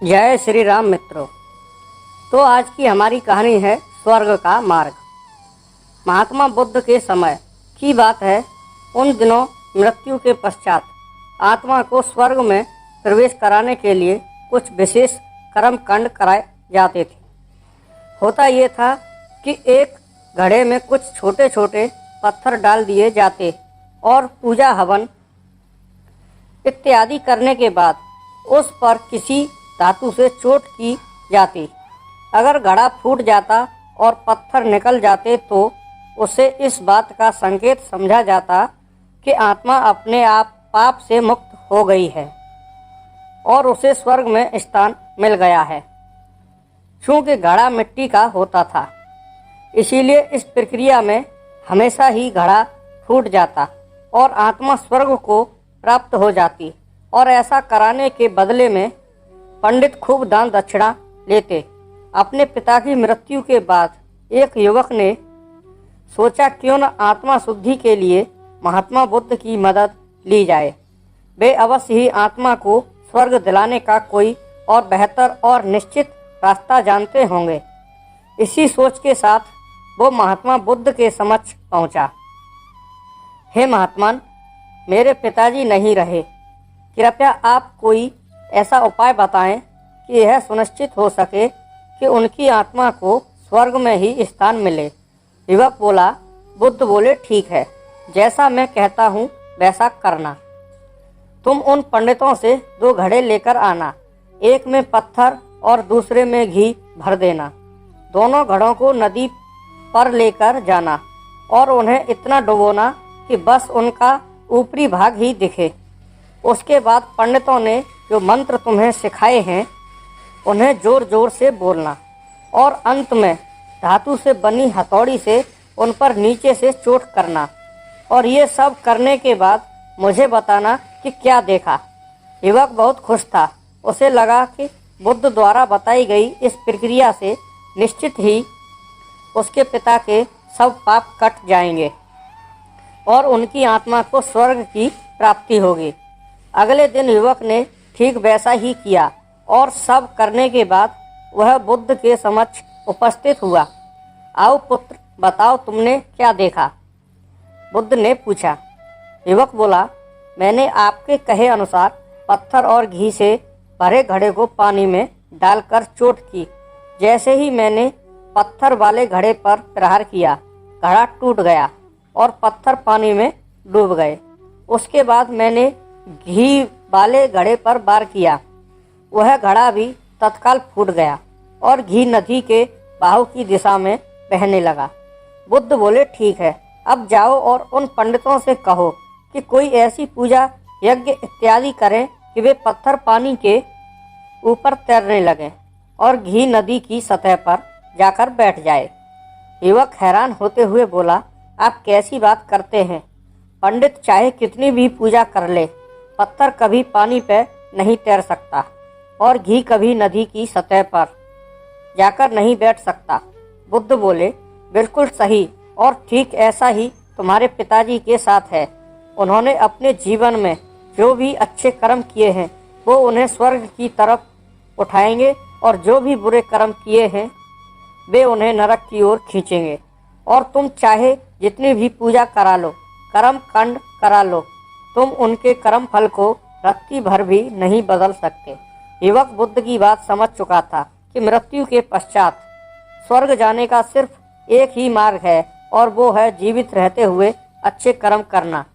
जय श्री राम मित्रों। तो आज की हमारी कहानी है स्वर्ग का मार्ग। महात्मा बुद्ध के समय की बात है। उन दिनों मृत्यु के पश्चात आत्मा को स्वर्ग में प्रवेश कराने के लिए कुछ विशेष कर्म कांड कराए जाते थे। होता ये था कि एक घड़े में कुछ छोटे छोटे पत्थर डाल दिए जाते और पूजा हवन इत्यादि करने के बाद उस पर किसी धातु से चोट की जाती। अगर घड़ा फूट जाता और पत्थर निकल जाते तो उसे इस बात का संकेत समझा जाता कि आत्मा अपने आप पाप से मुक्त हो गई है और उसे स्वर्ग में स्थान मिल गया है। चूँकि घड़ा मिट्टी का होता था, इसीलिए इस प्रक्रिया में हमेशा ही घड़ा फूट जाता और आत्मा स्वर्ग को प्राप्त हो जाती। और ऐसा कराने के बदले में पंडित खूब दान दक्षिणा लेते। अपने पिता की मृत्यु के बाद एक युवक ने सोचा क्यों न आत्मा शुद्धि के लिए महात्मा बुद्ध की मदद ली जाए। वे अवश्य ही आत्मा को स्वर्ग दिलाने का कोई और बेहतर और निश्चित रास्ता जानते होंगे। इसी सोच के साथ वो महात्मा बुद्ध के समक्ष पहुंचा। हे महात्मन, मेरे पिताजी नहीं रहे, कृपया आप कोई ऐसा उपाय बताएं कि यह सुनिश्चित हो सके कि उनकी आत्मा को स्वर्ग में ही स्थान मिले। युवक बोला। बुद्ध बोले, ठीक है, जैसा मैं कहता हूँ वैसा करना। तुम उन पंडितों से 2 घड़े लेकर आना, एक में पत्थर और दूसरे में घी भर देना। दोनों घड़ों को नदी पर लेकर जाना और उन्हें इतना डुबोना कि बस उनका ऊपरी भाग ही दिखे। उसके बाद पंडितों ने जो मंत्र तुम्हें सिखाए हैं उन्हें जोर जोर से बोलना और अंत में धातु से बनी हथौड़ी से उन पर नीचे से चोट करना। और ये सब करने के बाद मुझे बताना कि क्या देखा। युवक बहुत खुश था। उसे लगा कि बुद्ध द्वारा बताई गई इस प्रक्रिया से निश्चित ही उसके पिता के सब पाप कट जाएंगे और उनकी आत्मा को स्वर्ग की प्राप्ति होगी। अगले दिन युवक ने ठीक वैसा ही किया और सब करने के बाद वह बुद्ध के समक्ष उपस्थित हुआ। आओ पुत्र, बताओ तुमने क्या देखा? बुद्ध ने पूछा। युवक बोला, मैंने आपके कहे अनुसार पत्थर और घी से भरे घड़े को पानी में डालकर चोट की। जैसे ही मैंने पत्थर वाले घड़े पर प्रहार किया, घड़ा टूट गया और पत्थर पानी में डूब गए। उसके बाद मैंने घी वाले घड़े पर वार किया, वह घड़ा भी तत्काल फूट गया और घी नदी के बहाव की दिशा में बहने लगा। बुद्ध बोले, ठीक है, अब जाओ और उन पंडितों से कहो कि कोई ऐसी पूजा यज्ञ इत्यादि करें कि वे पत्थर पानी के ऊपर तैरने लगें और घी नदी की सतह पर जाकर बैठ जाए। युवक हैरान होते हुए बोला, आप कैसी बात करते हैं? पंडित चाहे कितनी भी पूजा कर ले, पत्थर कभी पानी पर नहीं तैर सकता और घी कभी नदी की सतह पर जाकर नहीं बैठ सकता। बुद्ध बोले, बिल्कुल सही और ठीक ऐसा ही तुम्हारे पिताजी के साथ है। उन्होंने अपने जीवन में जो भी अच्छे कर्म किए हैं वो उन्हें स्वर्ग की तरफ उठाएंगे और जो भी बुरे कर्म किए हैं वे उन्हें नरक की ओर खींचेंगे। और तुम चाहे जितनी भी पूजा करा लो, कर्म कांड करा लो, तुम उनके कर्म फल को रत्ती भर भी नहीं बदल सकते। युवक बुद्ध की बात समझ चुका था कि मृत्यु के पश्चात स्वर्ग जाने का सिर्फ एक ही मार्ग है और वो है जीवित रहते हुए अच्छे कर्म करना।